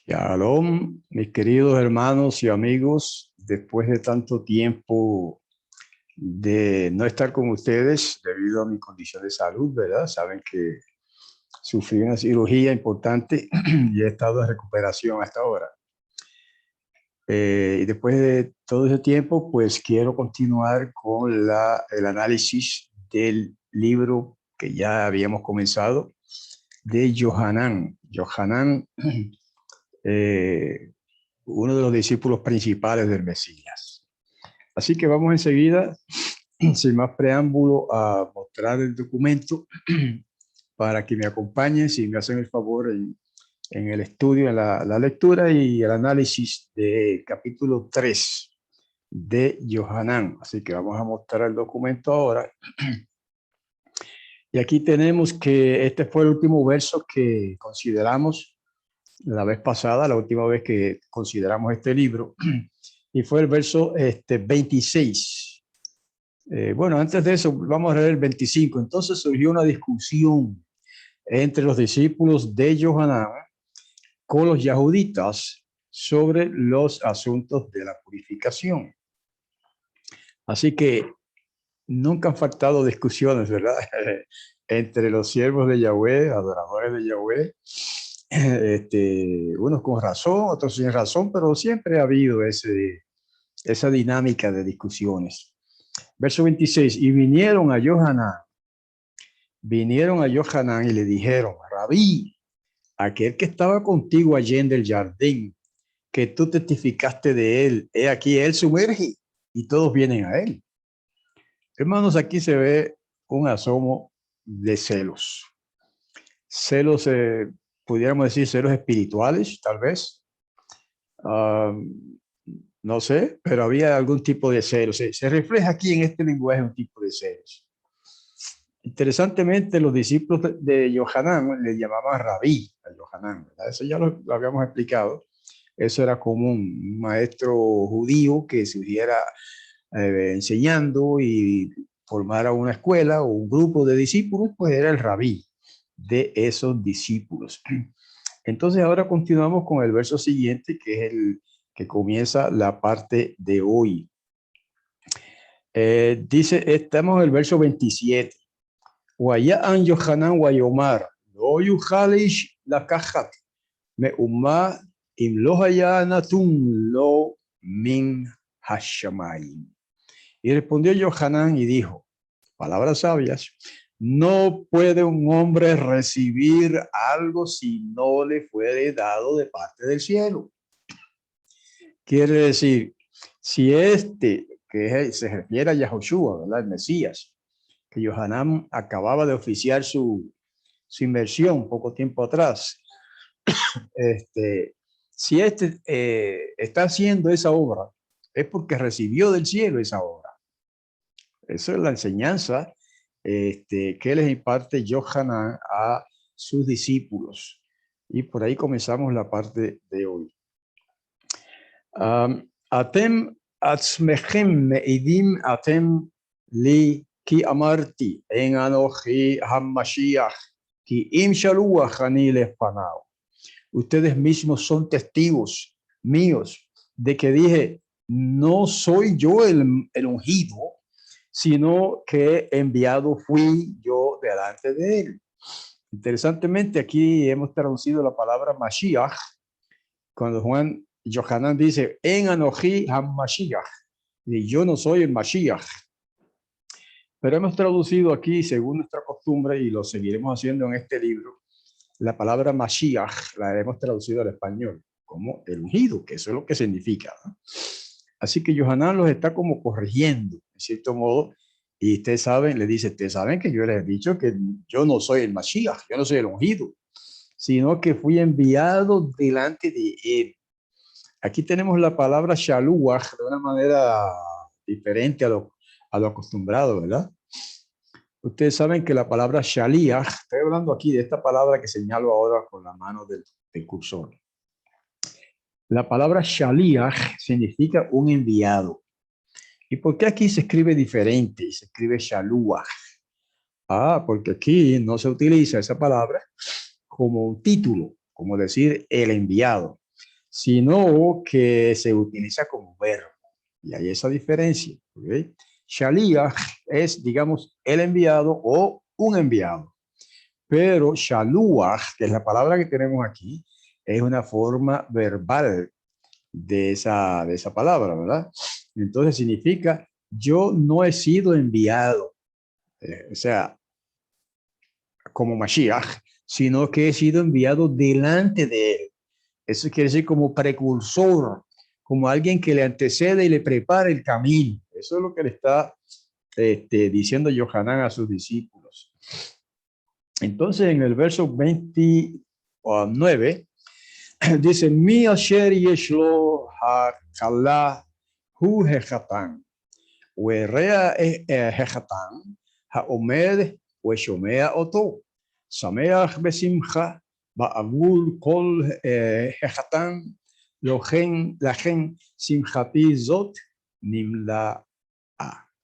Shalom, mis queridos hermanos y amigos, después de tanto tiempo de no estar con ustedes debido a mi condición de salud, ¿verdad? Saben que sufrí una cirugía importante y he estado en recuperación hasta ahora. Y después de todo ese tiempo, pues quiero continuar con el análisis del libro que ya habíamos comenzado de Yohanan. Yohanan uno de los discípulos principales del Mesías. Así que vamos enseguida, sin más preámbulo, a mostrar el documento para que me acompañen, si me hacen el favor, en el estudio, en la lectura y el análisis del capítulo 3 de Yohanan. Así que vamos a mostrar el documento ahora. Y aquí tenemos que este fue el último verso que consideramos la vez pasada, la última vez que consideramos este libro, y fue el verso 26. Bueno, antes de eso, vamos a leer el 25. Entonces surgió una discusión entre los discípulos de Yohanan con los yahuditas sobre los asuntos de la purificación. Así que nunca han faltado discusiones, ¿verdad? Entre los siervos de Yahweh, adoradores de Yahweh, unos con razón, otros sin razón, pero siempre ha habido esa dinámica de discusiones. Verso 26, y vinieron a Yohanan y le dijeron, Rabí, aquel que estaba contigo allí en el jardín, que tú testificaste de él, he aquí él sumerge y todos vienen a él. Hermanos, aquí se ve un asomo de celos. Celos, pudiéramos decir celos espirituales, tal vez. No sé, pero había algún tipo de celos. Se refleja aquí en este lenguaje un tipo de celos. Interesantemente, los discípulos de Yohanan le llamaban rabí a Yohanan, ¿verdad? Eso ya lo habíamos explicado. Eso era común, un maestro judío que estuviera enseñando y formara una escuela o un grupo de discípulos, pues era el rabí de esos discípulos. Entonces ahora continuamos con el verso siguiente, que es el que comienza la parte de hoy. Dice, estamos en el verso 27. Waya'an Yohanan Wayomar, lo yuhalish la kahat, me umma im lo hayanatun lo min hashamayim. Y respondió Yohanan y dijo, palabras sabias, no puede un hombre recibir algo si no le fuere dado de parte del cielo. Quiere decir, si se refiere a Yahoshua, ¿verdad? El Mesías, que Yohanan acababa de oficiar su inversión poco tiempo atrás, si está haciendo esa obra, es porque recibió del cielo esa obra. Esa es la enseñanza que les imparte Yohanan a sus discípulos. Y por ahí comenzamos la parte de hoy. Atem atzmechem meidim atem li ki amarti en anochi hamashiach ki im shaluach ani lefanav. Ustedes mismos son testigos míos de que dije, no soy yo el ungido, sino que enviado fui yo delante de él. Interesantemente, aquí hemos traducido la palabra Mashiach, cuando Yohanan dice, en Anoji HaMashiach, y yo no soy el Mashiach. Pero hemos traducido aquí, según nuestra costumbre, y lo seguiremos haciendo en este libro, la palabra Mashiach la hemos traducido al español como el ungido, que eso es lo que significa, ¿no? Así que Yohanan los está como corrigiendo, en cierto modo, y ustedes saben, le dice, ustedes saben que yo les he dicho que yo no soy el Mashiach, yo no soy el ungido, sino que fui enviado delante de él. Aquí tenemos la palabra shaluach de una manera diferente a lo acostumbrado, ¿verdad? Ustedes saben que la palabra shaliach, estoy hablando aquí de esta palabra que señalo ahora con la mano del cursor. La palabra shaliach significa un enviado. ¿Y por qué aquí se escribe diferente y se escribe shaluach? Porque aquí no se utiliza esa palabra como un título, como decir el enviado, sino que se utiliza como verbo. Y hay esa diferencia. ¿Okay? Shaliach es, digamos, el enviado o un enviado. Pero shaluach, que es la palabra que tenemos aquí, es una forma verbal de esa palabra, ¿verdad? Entonces significa, yo no he sido enviado, o sea, como Mashiach, sino que he sido enviado delante de él. Eso quiere decir como precursor, como alguien que le antecede y le prepara el camino. Eso es lo que le está diciendo Yohanan a sus discípulos. Entonces, en el verso 29, dice, Mi asher yeshlo ha-kala hu hechatan, uerea hechatan, ha-omed ueshomea oto, sameach besimcha, ba'avul kol hechatan, לכן שמחתי זאת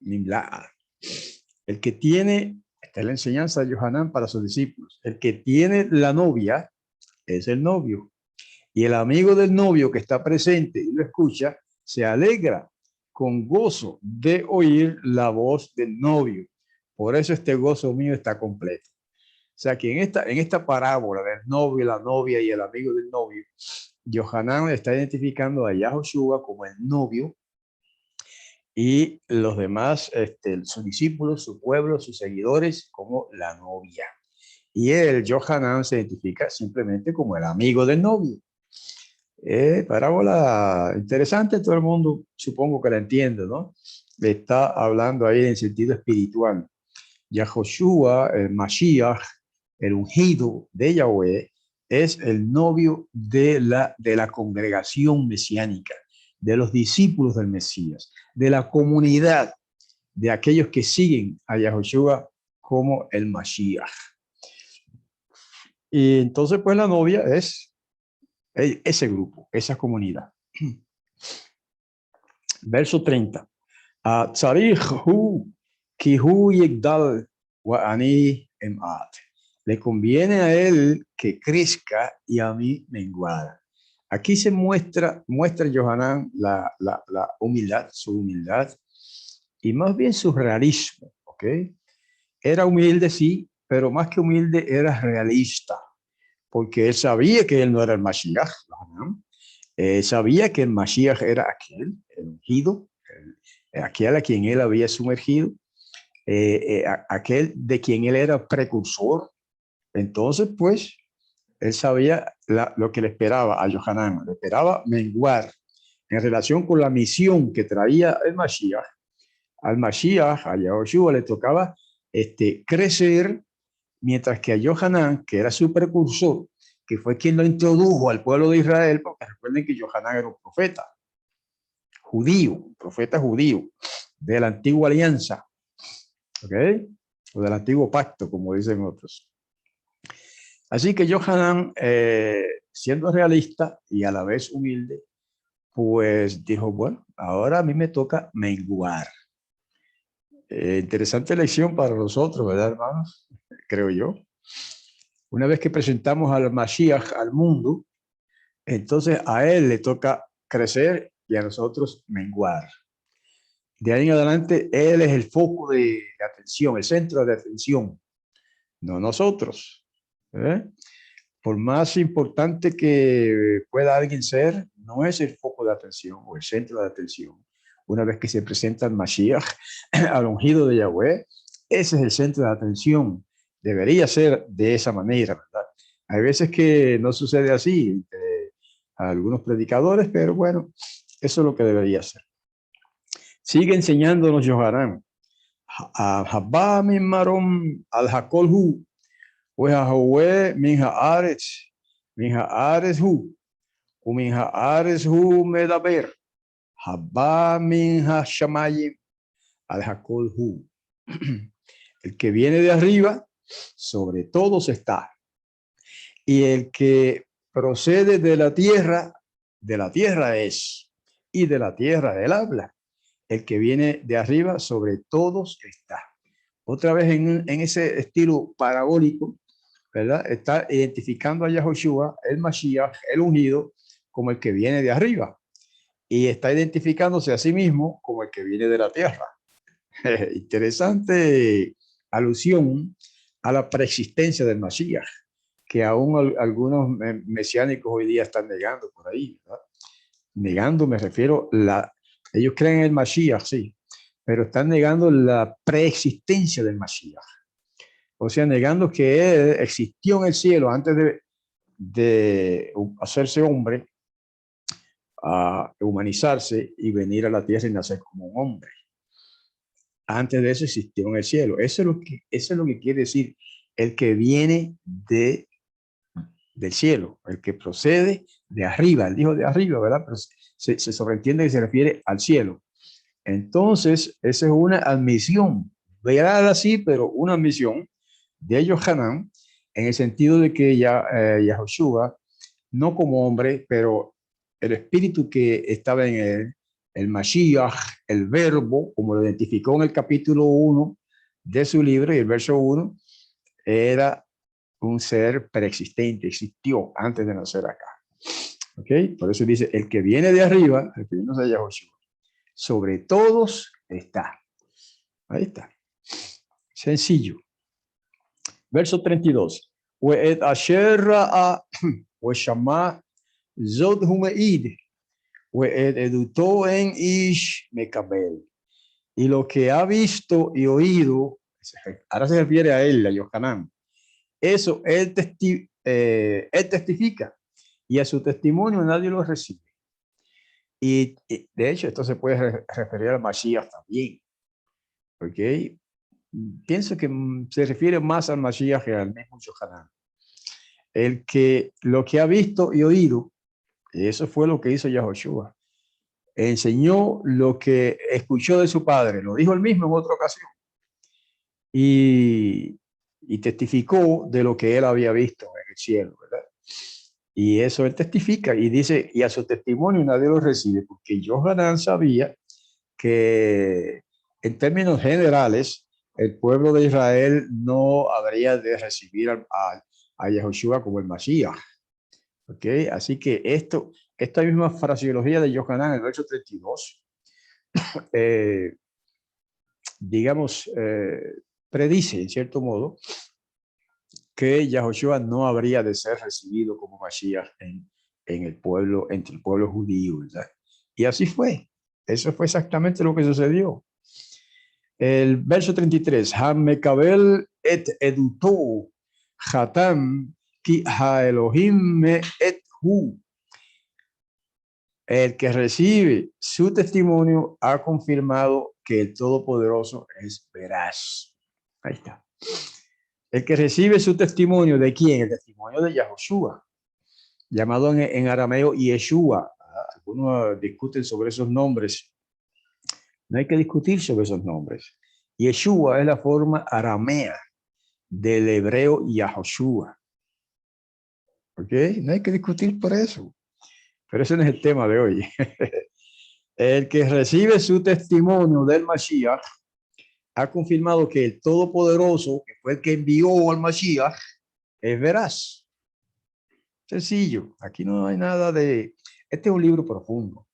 נמלאה. El que tiene, esta es la enseñanza de Yohanan para sus discípulos, el que tiene la novia es el novio. Y el amigo del novio que está presente y lo escucha, se alegra con gozo de oír la voz del novio. Por eso este gozo mío está completo. O sea que en esta parábola del novio, la novia y el amigo del novio, Yohanan está identificando a Yahoshua como el novio y los demás, sus discípulos, su pueblo, sus seguidores, como la novia. Y él, Yohanan, se identifica simplemente como el amigo del novio. Parábola interesante, todo el mundo supongo que la entiende, ¿no? Está hablando ahí en sentido espiritual. Yahoshua, el Mashiach, el ungido de Yahweh, es el novio de la congregación mesiánica, de los discípulos del Mesías, de la comunidad, de aquellos que siguen a Yahoshua como el Mashiach. Y entonces, pues la novia es ese grupo, esa comunidad. Verso 30. Tzarich hu ki hu yigdal wa ani emad. Le conviene a él que crezca y a mí menguar. Aquí se muestra Yohanan la humildad, su humildad, y más bien su realismo, ¿ok? Era humilde, sí, pero más que humilde era realista, porque él sabía que él no era el Mashiach, ¿no? Sabía que el Mashiach era aquel, el ungido, aquel a quien él había sumergido, aquel de quien él era precursor. Entonces, pues, él sabía lo que le esperaba a Yohanan, le esperaba menguar en relación con la misión que traía el Mashiach. Al Mashiach, a Yahoshua, le tocaba crecer, mientras que a Yohanan, que era su precursor, que fue quien lo introdujo al pueblo de Israel, porque recuerden que Yohanan era un profeta judío de la antigua alianza, ¿ok? O del antiguo pacto, como dicen otros. Así que Yohanan, siendo realista y a la vez humilde, pues dijo, bueno, ahora a mí me toca menguar. Interesante lección para nosotros, ¿verdad, hermanos? Creo yo. Una vez que presentamos al Mashiach al mundo, entonces a él le toca crecer y a nosotros menguar. De ahí en adelante, él es el foco de atención, el centro de atención, no nosotros. Por más importante que pueda alguien ser, no es el foco de atención o el centro de atención. Una vez que se presenta el Mashiach, al ungido de Yahweh, ese es el centro de atención. Debería ser de esa manera, ¿verdad? Hay veces que no sucede así entre algunos predicadores, pero bueno, eso es lo que debería ser. Sigue enseñándonos Yohanan. Habba min marom al hakol hu, Wehahowe min haaretz hu, umin haaretz hu medaber, Habba min hashamayim al hakol hu. El que viene de arriba, sobre todos está. Y el que procede de la tierra es, y de la tierra él habla. El que viene de arriba, sobre todos está. Otra vez en ese estilo parabólico, ¿verdad? Está identificando a Yahoshua, el Mashiach, el ungido, como el que viene de arriba y está identificándose a sí mismo como el que viene de la tierra. Interesante alusión a la preexistencia del Mashiach, que aún algunos mesiánicos hoy día están negando por ahí, ¿verdad? Negando, me refiero, ellos creen en el Mashiach, sí, pero están negando la preexistencia del Mashiach. O sea, negando que él existió en el cielo antes de hacerse hombre, a humanizarse y venir a la tierra y nacer como un hombre. Antes de eso existió en el cielo. Eso es lo que quiere decir el que viene del cielo, el que procede de arriba, el hijo de arriba, ¿verdad? Pero se sobreentiende que se refiere al cielo. Entonces, esa es una admisión, verá así, pero una admisión de Yohanan, en el sentido de que Yahushua, no como hombre, pero el espíritu que estaba en él, el Mashiach, el verbo, como lo identificó en el capítulo 1 de su libro, y el verso 1, era un ser preexistente, existió antes de nacer acá. ¿Ok? Por eso dice, el que viene de arriba, refiriéndose a Yahushua, sobre todos está. Ahí está. Sencillo. Verso 32. ואת אשר ראה ושמע זאת הוא מעיד, ואת עדותו אין איש מקבל. Y lo que ha visto y oído, ahora se refiere a él, a Yohanan, eso él testifica, y a su testimonio nadie lo recibe. Y de hecho, esto se puede referir al Mashiach también. ¿Ok? Pienso que se refiere más al Mashiach que al mismo Yohanan. El que lo que ha visto y oído, y eso fue lo que hizo Yahushua, enseñó lo que escuchó de su padre, lo dijo él mismo en otra ocasión, y testificó de lo que él había visto en el cielo, ¿verdad? Y eso él testifica y dice, y a su testimonio nadie lo recibe, porque Yohanan sabía que en términos generales el pueblo de Israel no habría de recibir a Yahushua como el Mashiach. ¿Ok? Así que esta misma fraseología de Yohanan en el verso 32, digamos, predice en cierto modo que Yahushua no habría de ser recibido como Mashiach en el pueblo, entre el pueblo judío, ¿verdad? Y así fue. Eso fue exactamente lo que sucedió. El verso 33, Hamekabel et eduto Hatam ki ha Elohim me et hu. El que recibe su testimonio ha confirmado que el Todopoderoso es veraz. Ahí está. El que recibe su testimonio, ¿de quién? El testimonio de Yahushua, llamado en arameo Yeshua. Algunos discuten sobre esos nombres. No hay que discutir sobre esos nombres. Yeshua es la forma aramea del hebreo Yahushua. ¿Ok? No hay que discutir por eso. Pero ese no es el tema de hoy. El que recibe su testimonio del Mashiach ha confirmado que el Todopoderoso, que fue el que envió al Mashiach, es veraz. Sencillo. Aquí no hay nada de... Este es un libro profundo.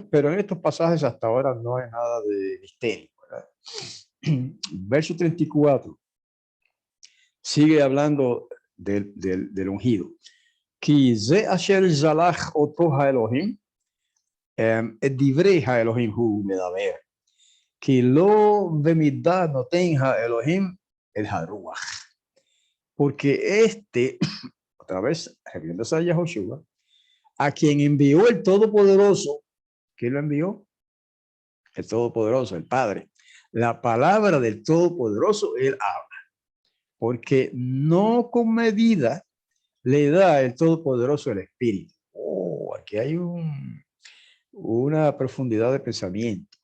Pero en estos pasajes hasta ahora no hay nada de misterio, ¿verdad? Verso 34. Sigue hablando del ungido. Ki ze asher zalach oto ha-Elohim, et divrei ha-Elohim hu medaber. Ki lo bemidah noten ha-Elohim el ha-Ruach. Porque otra vez, refiriéndose a Yahushua, a quien envió el Todopoderoso, ¿quién lo envió? El Todopoderoso, el Padre. La palabra del Todopoderoso, él habla. Porque no con medida le da el Todopoderoso el Espíritu. Oh, aquí hay una profundidad de pensamiento.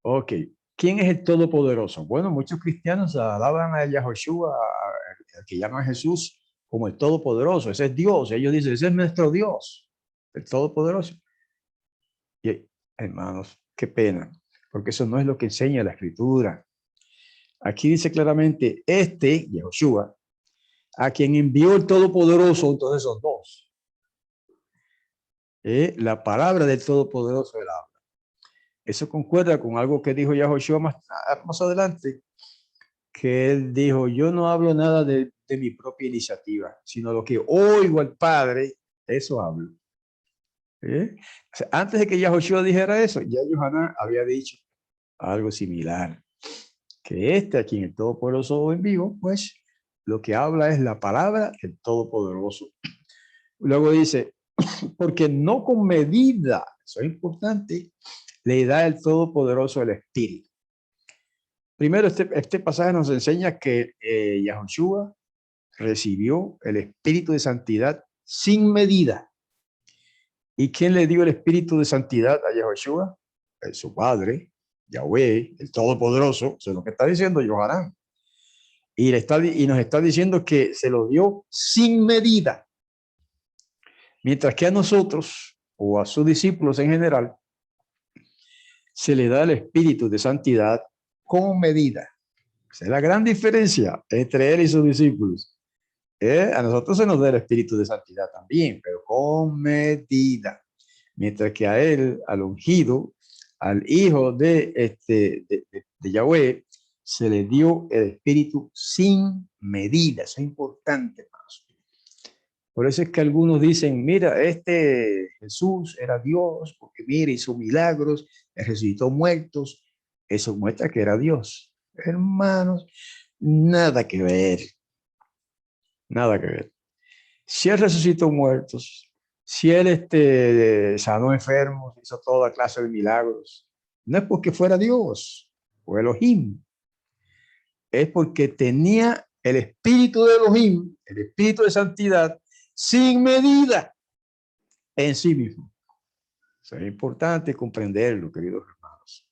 Ok, ¿quién es el Todopoderoso? Bueno, muchos cristianos alaban a Yahushua, al que llaman Jesús, como el Todopoderoso. Ese es Dios. Ellos dicen, ese es nuestro Dios, el Todopoderoso. Y, hermanos, qué pena, porque eso no es lo que enseña la Escritura. Aquí dice claramente, Yahushua, a quien envió el Todopoderoso, entonces son dos. La palabra del Todopoderoso él habla. Eso concuerda con algo que dijo Yahoshua más adelante, que él dijo, yo no hablo nada de mi propia iniciativa, sino lo que oigo al Padre, eso hablo. O sea, antes de que Yahoshua dijera eso, ya Yohanan había dicho algo similar, que a quien el Todopoderoso envió, pues lo que habla es la palabra del Todopoderoso. Luego dice, porque no con medida, eso es importante, le da el Todopoderoso el Espíritu. Primero, este pasaje nos enseña que Yahoshua recibió el Espíritu de Santidad sin medida. ¿Y quién le dio el Espíritu de Santidad a Yahoshua? Su Padre, Yahweh, el Todopoderoso. Eso es lo que está diciendo Yohanan. Y nos está diciendo que se lo dio sin medida. Mientras que a nosotros, o a sus discípulos en general, se le da el Espíritu de Santidad con medida. Esa es la gran diferencia entre él y sus discípulos. A nosotros se nos da el Espíritu de Santidad también, pero con medida. Mientras que a él, al ungido, al hijo de Yahweh, se le dio el Espíritu sin medida. Eso es importante, hermanos. Por eso es que algunos dicen, mira, Jesús era Dios, porque mira, hizo milagros, resucitó muertos. Eso muestra que era Dios. Hermanos, nada que ver. Nada que ver. Si él resucitó muertos, si él sanó enfermos, hizo toda clase de milagros, no es porque fuera Dios o Elohim, es porque tenía el espíritu de Elohim, el espíritu de santidad, sin medida en sí mismo. Eso es importante comprenderlo, queridos hermanos.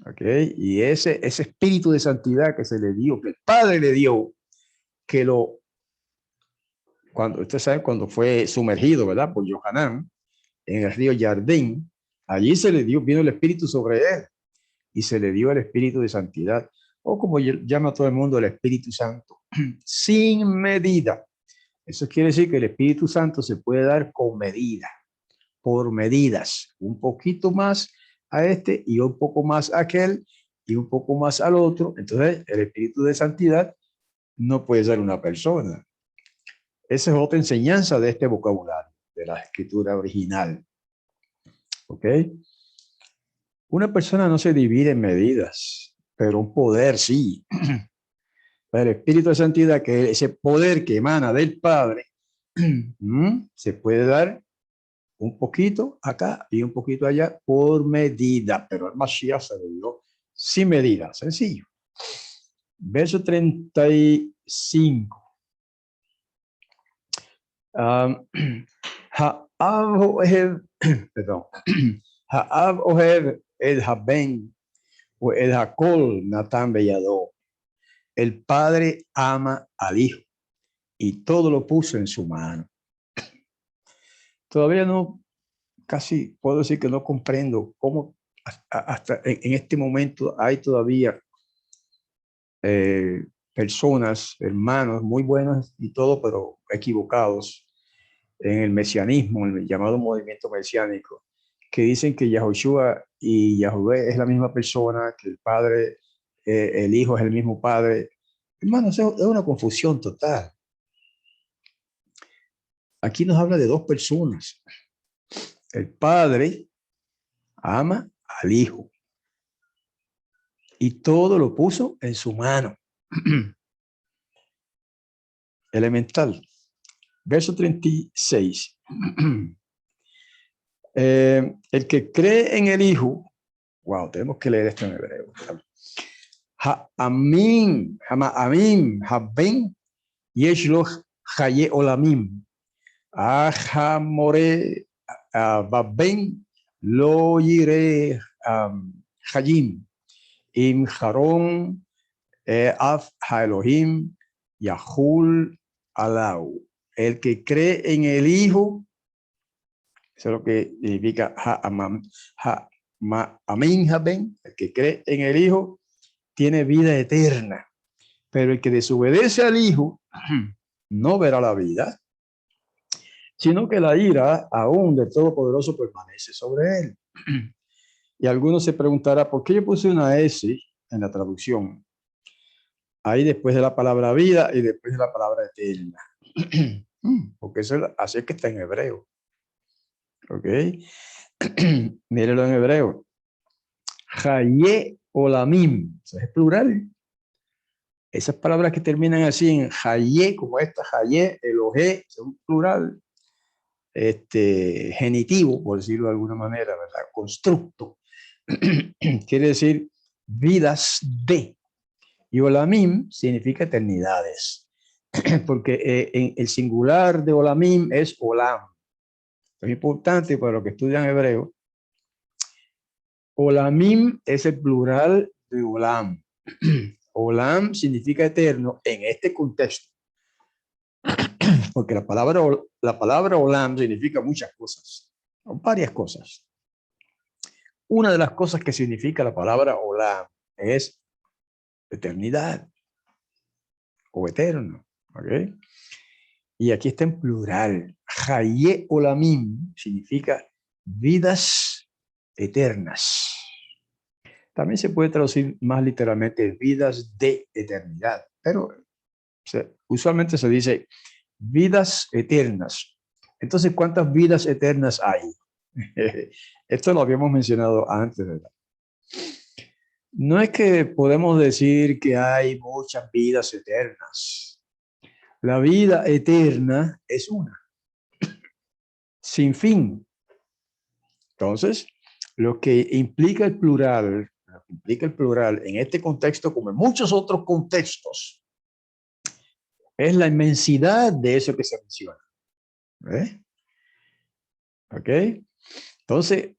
¿Okay? Y ese espíritu de santidad que se le dio, que el Padre le dio, que usted sabe, cuando fue sumergido, ¿verdad? Por Yohanan, en el río Jardín, allí vino el Espíritu sobre él y se le dio el Espíritu de santidad, o como llama todo el mundo, el Espíritu Santo, sin medida. Eso quiere decir que el Espíritu Santo se puede dar con medida, por medidas, un poquito más a y un poco más a aquel y un poco más al otro. Entonces, el Espíritu de santidad no puede ser una persona. Esa es otra enseñanza de este vocabulario, de la escritura original. ¿Ok? Una persona no se divide en medidas, pero un poder sí. El Espíritu de Santidad, que es ese poder que emana del Padre, se puede dar un poquito acá y un poquito allá por medida, pero el Mashiach se le dio sin medida, sencillo. Verso 35. Perdón. Ha'av ohev el haben o el hakol natan beyado. El Padre ama al Hijo y todo lo puso en su mano. Todavía no, casi puedo decir que no comprendo cómo hasta en este momento hay todavía personas, hermanos muy buenos y todo, pero equivocados en el mesianismo, en el llamado movimiento mesiánico, que dicen que Yahoshua y Yahweh es la misma persona, que el Padre, el Hijo es el mismo Padre. Hermanos, es una confusión total. Aquí nos habla de dos personas. El Padre ama al Hijo y todo lo puso en su mano. Elemental. Verso 36. El que cree en el Hijo, wow, tenemos que leer esto en hebreo. Ha'amin, ha'ma'amin, ha'ben, yeshloch chaye olamim. Ahamore, babben, lo yire chayim. Im haron, af ha'elohim, yahul alau. El que cree en el Hijo, eso es lo que significa Amin Haben, el que cree en el Hijo tiene vida eterna, pero el que desobedece al Hijo no verá la vida, sino que la ira aún del Todopoderoso permanece sobre él. Y algunos se preguntarán, ¿por qué yo puse una S en la traducción? Ahí después de la palabra vida y después de la palabra eterna. Porque eso así es que está en hebreo. ¿Ok? Mírenlo en hebreo. Haye olamim. Eso es plural. Esas palabras que terminan así en Haye, como esta, Haye, Elohe, son plural. Genitivo, por decirlo de alguna manera, ¿verdad? Constructo. Quiere decir vidas de. Y olamim significa eternidades. Porque en el singular de olamim es olam. Es importante para los que estudian hebreo. Olamim es el plural de olam. Olam significa eterno en este contexto. Porque la palabra olam significa muchas cosas, varias cosas. Una de las cosas que significa la palabra olam es eternidad o eterno. ¿Okay? Y aquí está en plural. Haye olamim significa vidas eternas. También se puede traducir más literalmente vidas de eternidad, pero usualmente se dice vidas eternas. Entonces, ¿cuántas vidas eternas hay? Esto lo habíamos mencionado antes, ¿verdad? No es que podemos decir que hay muchas vidas eternas. La vida eterna es una, sin fin. Entonces, lo que implica el plural en este contexto, como en muchos otros contextos, es la inmensidad de eso que se menciona. ¿Eh? ¿Ok? Entonces,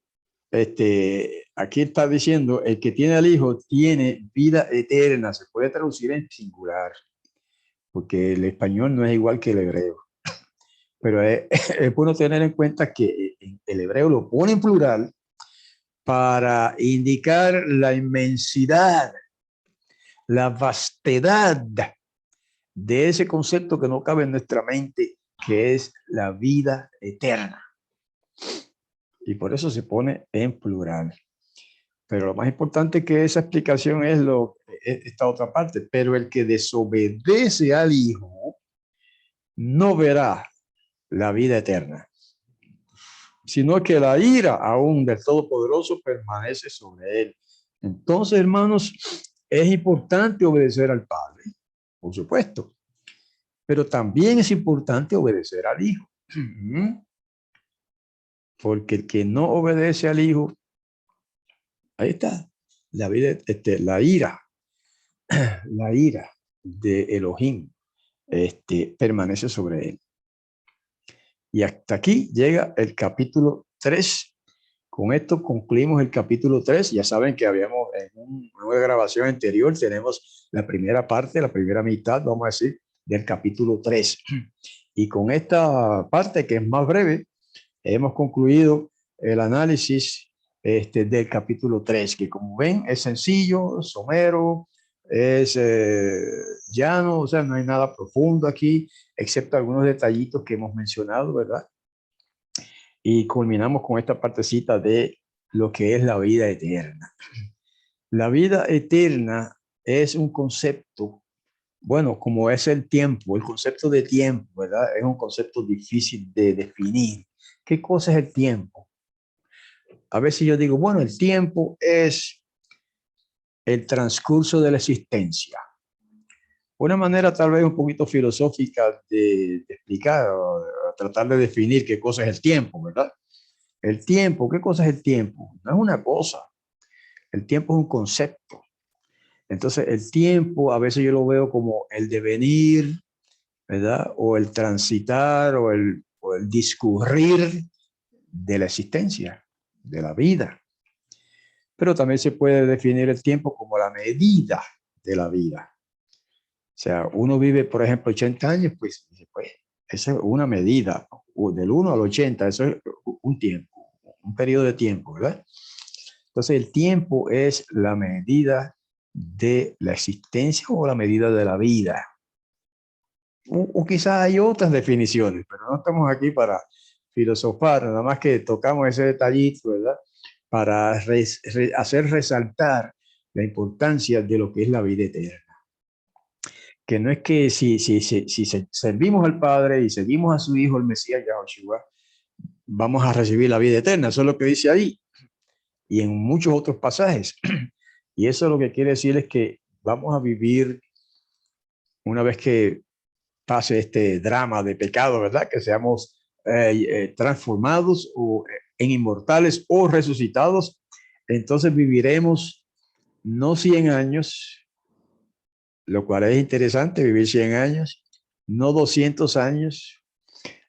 aquí está diciendo, el que tiene al Hijo tiene vida eterna. Se puede traducir en singular, porque el español no es igual que el hebreo. Pero es bueno tener en cuenta que el hebreo lo pone en plural para indicar la inmensidad, la vastedad de ese concepto que no cabe en nuestra mente, que es la vida eterna. Y por eso se pone en plural. Pero lo más importante que esa explicación es esta otra parte. Pero el que desobedece al Hijo no verá la vida eterna, sino que la ira aún del Todopoderoso permanece sobre él. Entonces, hermanos, es importante obedecer al Padre, por supuesto, pero también es importante obedecer al Hijo. Porque el que no obedece al Hijo, ahí está, la vida, la ira de Elohim, permanece sobre él. Y hasta aquí llega el capítulo 3. Con esto concluimos el capítulo 3. Ya saben que habíamos en una grabación anterior, tenemos la primera parte, la primera mitad, vamos a decir, del capítulo 3. Y con esta parte, que es más breve, hemos concluido el análisis del capítulo 3, que como ven es sencillo, somero, es llano, o sea, no hay nada profundo aquí, excepto algunos detallitos que hemos mencionado, ¿verdad? Y culminamos con esta partecita de lo que es la vida eterna. La vida eterna es un concepto, bueno, como es el tiempo, el concepto de tiempo, ¿verdad? Es un concepto difícil de definir. ¿Qué cosa es el tiempo? A veces yo digo, bueno, el tiempo es el transcurso de la existencia. Una manera tal vez un poquito filosófica de explicar o tratar de definir qué cosa es el tiempo, ¿verdad? El tiempo, ¿qué cosa es el tiempo? No es una cosa. El tiempo es un concepto. Entonces, el tiempo a veces yo lo veo como el devenir, ¿verdad? O el transitar o el discurrir de la existencia, de la vida. Pero también se puede definir el tiempo como la medida de la vida. O sea, uno vive, por ejemplo, 80 años, pues esa es una medida, del 1 al 80, eso es un tiempo, un periodo de tiempo, ¿verdad? Entonces, el tiempo es la medida de la existencia o la medida de la vida. o quizás hay otras definiciones, pero no estamos aquí para filosofar, nada más que tocamos ese detallito, ¿verdad? Para hacer resaltar la importancia de lo que es la vida eterna. Que no es que si servimos al Padre y seguimos a su Hijo, el Mesías Yahushua, vamos a recibir la vida eterna. Eso es lo que dice ahí y en muchos otros pasajes. Y eso lo que quiere decir es que vamos a vivir una vez que pase este drama de pecado, ¿verdad? Que seamos transformados en inmortales o resucitados. Entonces viviremos no 100 años, lo cual es interesante, vivir 100 años, no 200 años,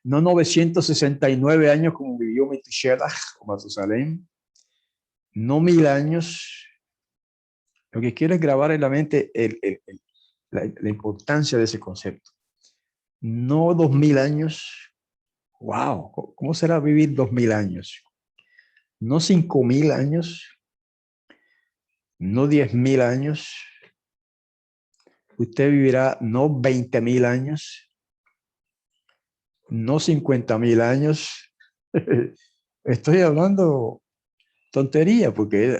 no 969 años como vivió Metushelach o Matusalén, no 1000 años. Lo que quiero es grabar en la mente la importancia de ese concepto. No 2000 años. Wow, ¿cómo será vivir 2000 años? No 5000 años, no 10.000 años. Usted vivirá no 20.000 años, no 50.000 años. Estoy hablando tontería porque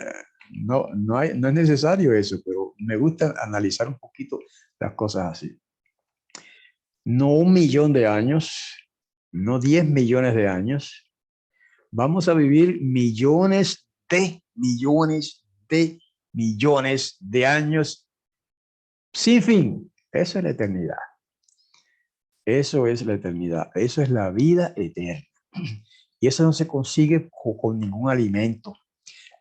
no es necesario eso, pero me gusta analizar un poquito las cosas así. No 1 millón de años, no 10 millones de años. Vamos a vivir millones de años sin fin. Eso es la eternidad. Eso es la eternidad. Eso es la vida eterna. Y eso no se consigue con ningún alimento.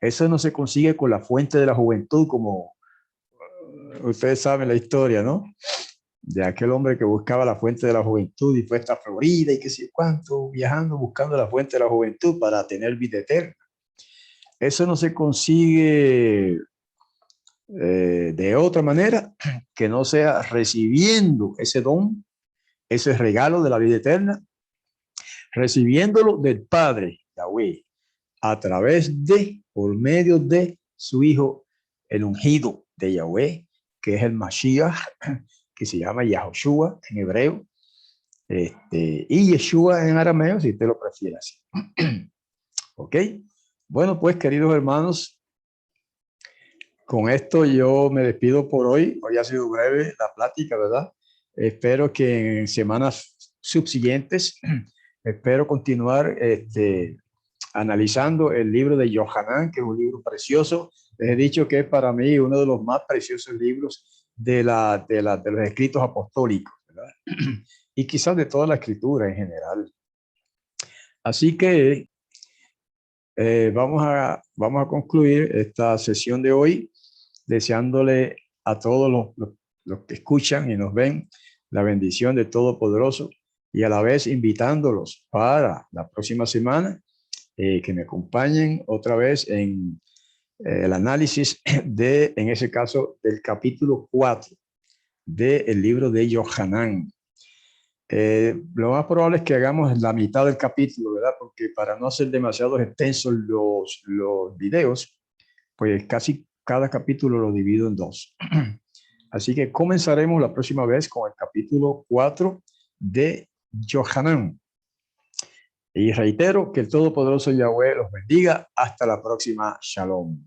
Eso no se consigue con la fuente de la juventud, como ustedes saben la historia, ¿no? De aquel hombre que buscaba la fuente de la juventud y fue hasta Florida y qué sé cuánto, viajando, buscando la fuente de la juventud para tener vida eterna. Eso no se consigue de otra manera que no sea recibiendo ese don, ese regalo de la vida eterna, recibiéndolo del Padre, Yahweh, a través de, por medio de su Hijo, el ungido de Yahweh, que es el Mashiach, que se llama Yahushua en hebreo, y Yeshua en arameo, si usted lo prefiere así. ¿Ok? Bueno, pues, queridos hermanos, con esto yo me despido por hoy. Hoy ha sido breve la plática, ¿verdad? Espero que en semanas subsiguientes, espero continuar analizando el libro de Yohanan, que es un libro precioso. Les he dicho que es para mí uno de los más preciosos libros de los escritos apostólicos, ¿verdad? Y quizás de toda la escritura en general. Así que vamos a concluir esta sesión de hoy deseándole a todos los que escuchan y nos ven la bendición de Todopoderoso y a la vez invitándolos para la próxima semana que me acompañen otra vez en el análisis en ese caso, del capítulo 4 del libro de Yohanan. Lo más probable es que hagamos la mitad del capítulo, ¿verdad? Porque para no hacer demasiado extensos los videos, pues casi cada capítulo lo divido en dos. Así que comenzaremos la próxima vez con el capítulo 4 de Yohanan. Y reitero que el Todopoderoso Yahweh los bendiga. Hasta la próxima. Shalom.